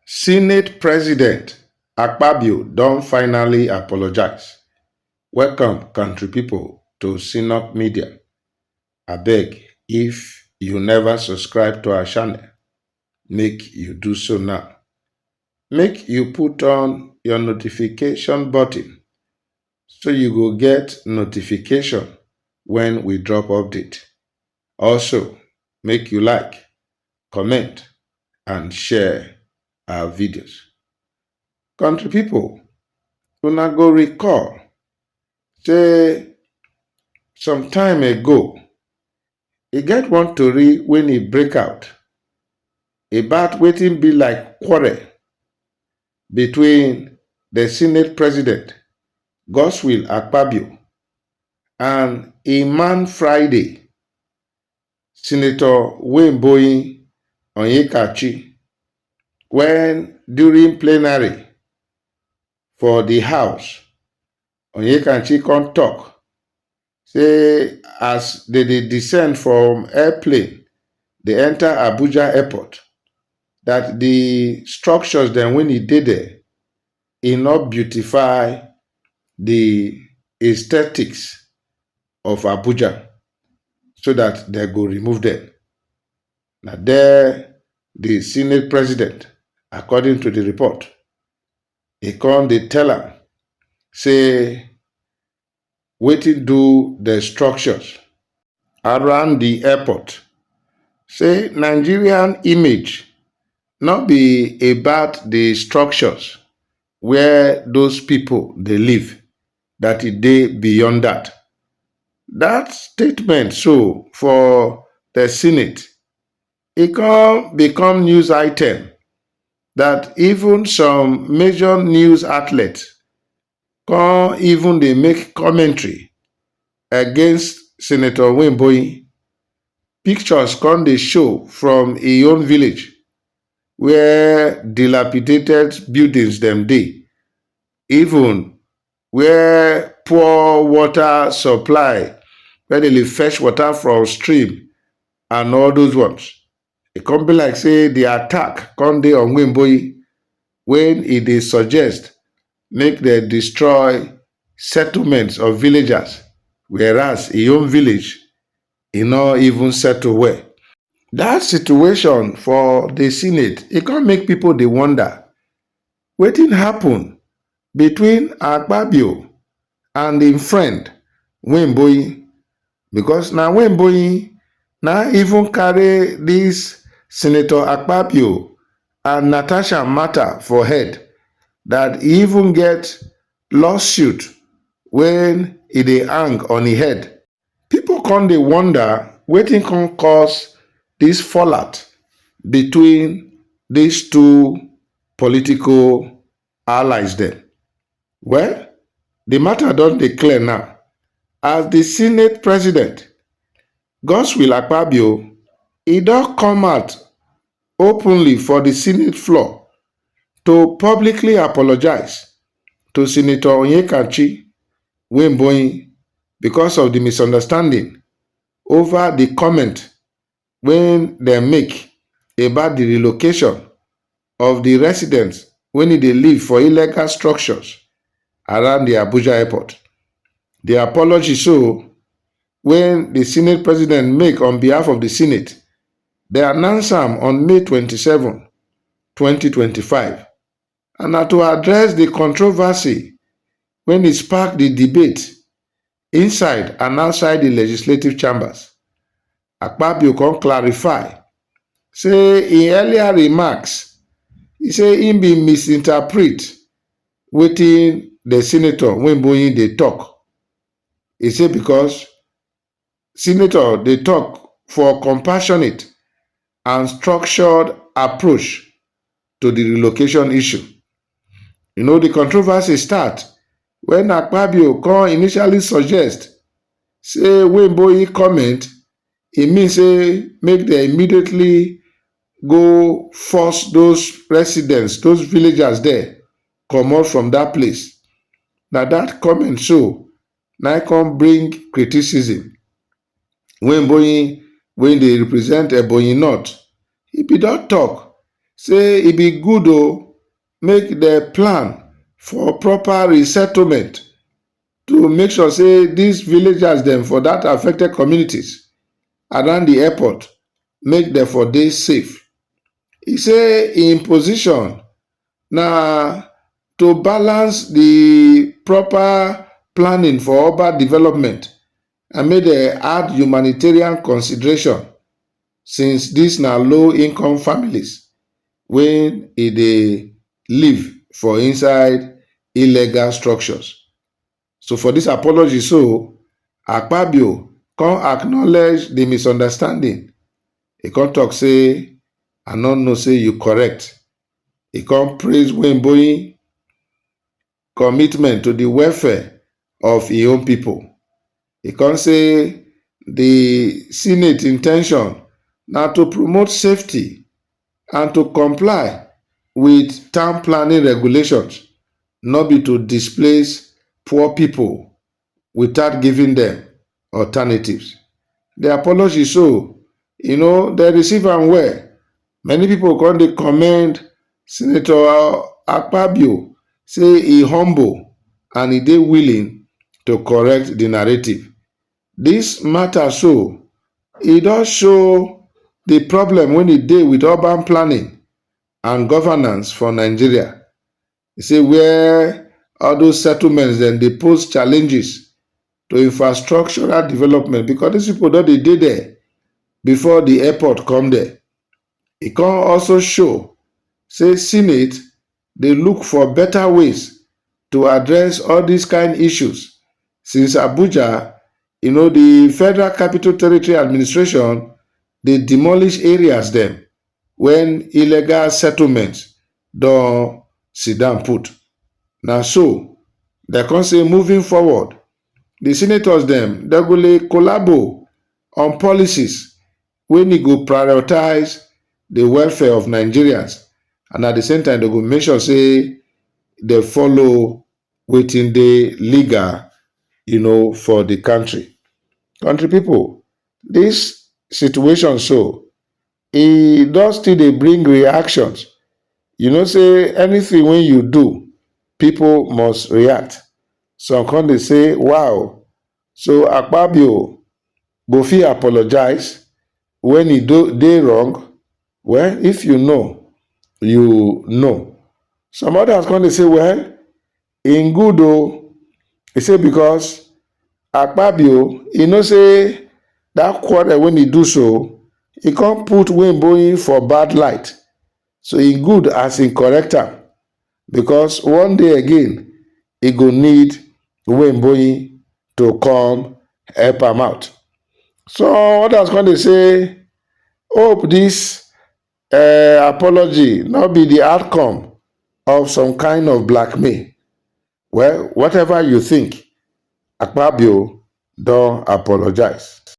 Senate President Akpabio don finally apologize. Welcome, country people, to Synod Media. Abeg, if you never subscribe to our channel, make you do so now. Make you put on your notification button so you go get notification when we drop update. Also, make you like, comment, and share our videos. Country people, una go recall say some time ago, e get one tori when e break out about wetin be like quarrel between the Senate President Godswill Akpabio and man Friday, Senator Nwaebonyi Onyekachi, when during plenary for the House, Onyekachi come talk say as they descend from airplane, they enter Abuja Airport, that the structures then when e dey there, e not beautify the aesthetics of Abuja, so that they go remove them. Now there, the Senate President, according to the report, he come dey tell am say wetin do the structures around the airport, say Nigerian image not be about the structures where those people they live, that it dey beyond that. That statement so for the Senate, it can become news item that even some major news outlets can even they make commentary against Senator Nwaebonyi. Pictures come they show from a own village where dilapidated buildings them dey, even where poor water supply, where they fetch water from stream and all those ones. It come be like say the attack come dey on Nwaebonyi when it dey suggest make they destroy settlements of villagers, whereas a own village e not even settle well. That situation for the Senate, it can make people dey wonder wetin happen between Akpabio and im friend Nwaebonyi, because na Nwaebonyi na even carry this Senator Akpabio and Natasha matter for head, that he even get lawsuit when e dey hang on his head. People come dey wonder wetin can cause this fallout between these two political allies dem. Well, the matter don dey clear now, as the Senate President Godswill Akpabio, he don come out openly for the Senate floor to publicly apologize to Senator Onyekachi Nwaebonyi because of the misunderstanding over the comment when they make about the relocation of the residents when they live for illegal structures around the Abuja Airport. The apology so when the Senate President make on behalf of the Senate, they announce am on May 27, 2025, and na to address the controversy when it sparked the debate inside and outside the legislative chambers. Akpabio can clarify, say in earlier remarks, he say he be misinterpret wetin the Senator Nwaebonyi dey talk. He say because Senator dey talk for compassionate and structured approach to the relocation issue. You know, the controversy start when Akpabio come initially suggest say Nwaebonyi comment, e mean say make they immediately go force those residents, those villagers there, comot from that place. Now that comment so na come bring criticism. Nwaebonyi, when they represent Ebonyi North, he be don talk say e be good make the plan for proper resettlement to make sure say these villagers dem for that affected communities around the airport make dem for dey safe. E say im position na to balance the proper planning for urban development and make dem add humanitarian consideration since dis na low income families wey e dey live for inside illegal structures. So for dis apology so, Akpabio come acknowledge the misunderstanding. E come talk say, I no know say you correct. E come praise Nwaebonyi commitment to the welfare of im own people. E come say the Senate in ten tion na to promote safety and to comply with town planning regulations, not be to displace poor people without giving them alternatives. The apology so, they receive am well. Many people come dey commend Senator Akpabio, say he humble and he dey willing to correct the narrative. This matter so, e don show the problem when e dey with urban planning and governance for Nigeria. E say where all those settlements dem dey pose challenges to infrastructural development because these people don dey there before the airport come there. E come also show say Senate dey look for better ways to address all these kind issues since Abuja, the Federal Capital Territory Administration dey demolish areas dem when illegal settlements don sit down put. Na so dem come say moving forward, the senators dem go dey collabo on policies wey e go prioritize the welfare of Nigerians, and at the same time dem go make sure say dem follow wetin dey legal for the country. Country people, this situation so, e don still dey bring reactions. Say anything wey you do, people must react. Some come dey say, wow, so Akpabio go fit apologize when e dey wrong? Well, if you know, you know. Some others come dey say, well, in good e say because Akpabio, say that quarrel when e do so, e come put Nwaebonyi for bad light. So e good as e correct am, because one day again, e go need Nwaebonyi to come help am out. So others come dey say, hope this apology not be the outcome of some kind of blackmail. Well, whatever you think, Akpabio don apologize.